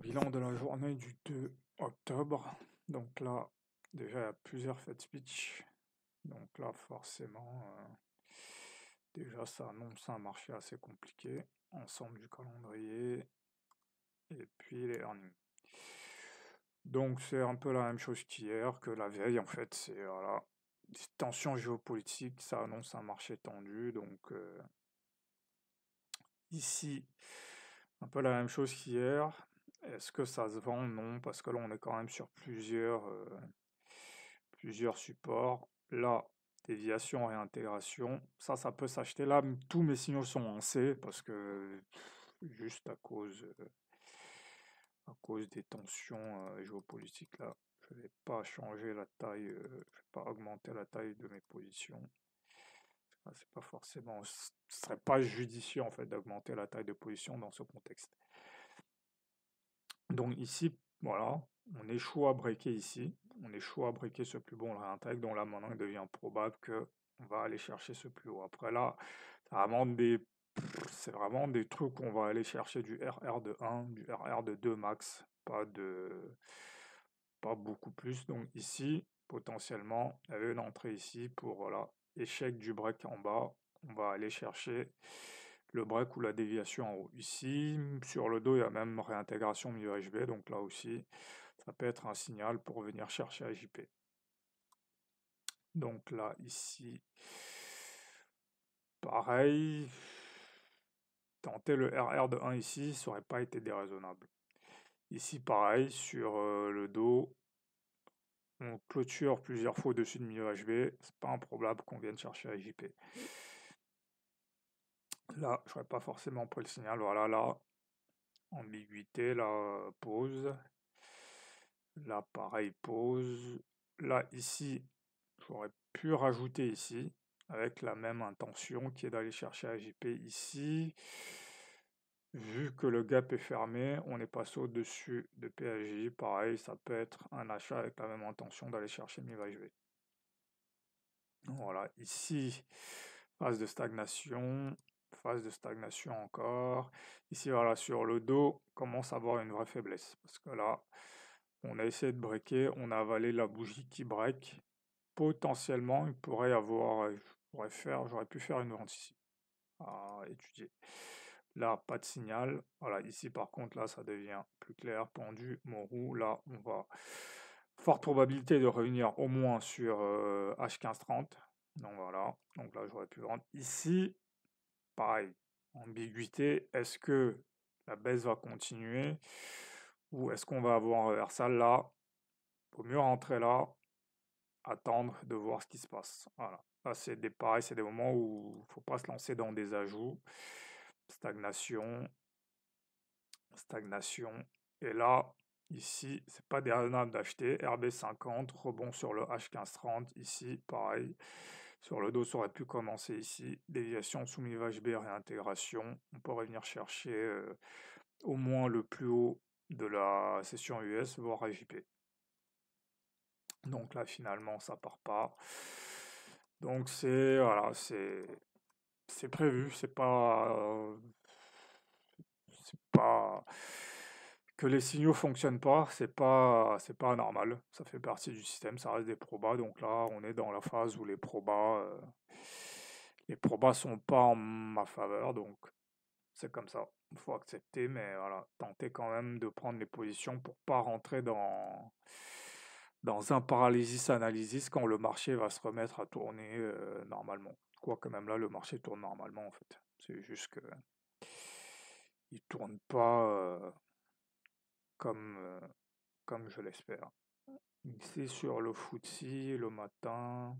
Bilan de la journée du 2 octobre. Donc là, déjà, il y a plusieurs fed speech. Donc là, forcément, déjà, ça annonce un marché assez compliqué. Ensemble du calendrier et puis les earnings. Donc c'est un peu la même chose qu'hier, que la veille, en fait. C'est voilà, des tensions géopolitiques, ça annonce un marché tendu. Donc ici, un peu la même chose qu'hier. Est-ce que ça se vend? Non, parce que là, on est quand même sur plusieurs supports. Là, déviation, réintégration. Ça peut s'acheter. Là, tous mes signaux sont en C, parce que juste à cause des tensions géopolitiques, là, je vais pas changer la taille, je vais pas augmenter la taille de mes positions. C'est pas forcément, ce serait pas judicieux en fait d'augmenter la taille de position dans ce contexte. Donc ici, voilà, on échoue à breaker ici, on échoue à breaker ce plus bon, on le réintègre, donc là maintenant il devient probable que on va aller chercher ce plus haut. Après là, c'est vraiment des trucs qu'on va aller chercher du RR de 1, du RR de 2 max, pas beaucoup plus. Donc ici, potentiellement, il y avait une entrée ici pour voilà, échec du break en bas, on va aller chercher le break ou la déviation en haut. Ici, sur le dos, il y a même réintégration milieu HB, donc là aussi, ça peut être un signal pour venir chercher AJP. Donc là, ici, pareil, tenter le RR de 1 ici, ça n'aurait pas été déraisonnable. Ici, pareil, sur le dos, on clôture plusieurs fois au-dessus de milieu HB, c'est pas improbable qu'on vienne chercher AJP. Là, je n'aurais pas forcément pris le signal, voilà, là, ambiguïté, là, pause. Là, pareil, pause. Là, ici, j'aurais pu rajouter ici, avec la même intention qui est d'aller chercher AJP ici. Vu que le gap est fermé, on est passé au-dessus de PAJ. Pareil, ça peut être un achat avec la même intention d'aller chercher MIVHV. Voilà, ici, phase de stagnation encore. Ici, voilà, sur le dos, commence à avoir une vraie faiblesse. Parce que là, on a essayé de breaker, on a avalé la bougie qui break. Potentiellement, il pourrait y avoir, j'aurais pu faire une vente ici, à étudier. Là, pas de signal. Voilà, ici par contre, là, ça devient plus clair. Pendu, Morou, là, on va. Forte probabilité de revenir au moins sur H1530. Donc voilà, donc là, j'aurais pu vendre. Ici, pareil, ambiguïté. Est-ce que la baisse va continuer ou est-ce qu'on va avoir un reversal là? Vaut mieux rentrer là, attendre de voir ce qui se passe. Voilà. Là, pareil, c'est des moments où il ne faut pas se lancer dans des ajouts. Stagnation. Et là, ici, c'est pas déraisonnable d'acheter. RB50, rebond sur le H1530. Ici, pareil. Sur le dos, ça aurait pu commencer ici. Déviation sous HB, réintégration. On pourrait venir chercher au moins le plus haut de la session US, voire AJP. Donc là, finalement, ça part pas. Donc voilà, c'est prévu, c'est pas que les signaux fonctionnent pas, c'est pas anormal. Ça fait partie du système, ça reste des probas. Donc là, on est dans la phase où les probas sont pas en ma faveur, donc c'est comme ça. Il faut accepter, mais voilà, tenter quand même de prendre les positions pour pas rentrer dans un paralysis analysis quand le marché va se remettre à tourner normalement. Quoique même là, le marché tourne normalement en fait. C'est juste que il tourne pas comme je l'espère. C'est sur le FTSE le matin.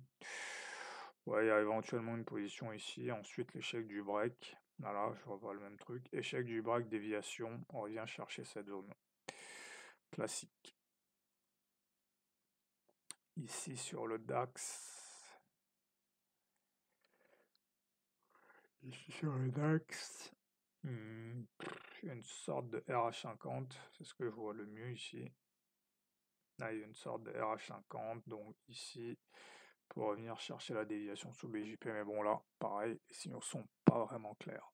Ouais, il y a éventuellement une position ici. Ensuite, l'échec du break. Voilà, je revois le même truc. Échec du break, déviation. On revient chercher cette zone. Classique. Ici sur le DAX. Ici sur le DAX. Une sorte de RH50. C'est ce que je vois le mieux ici. Là, il y a une sorte de RH50. Donc ici, pour revenir chercher la déviation sous BJP. Mais bon, là, pareil, les signaux sont pas vraiment clairs.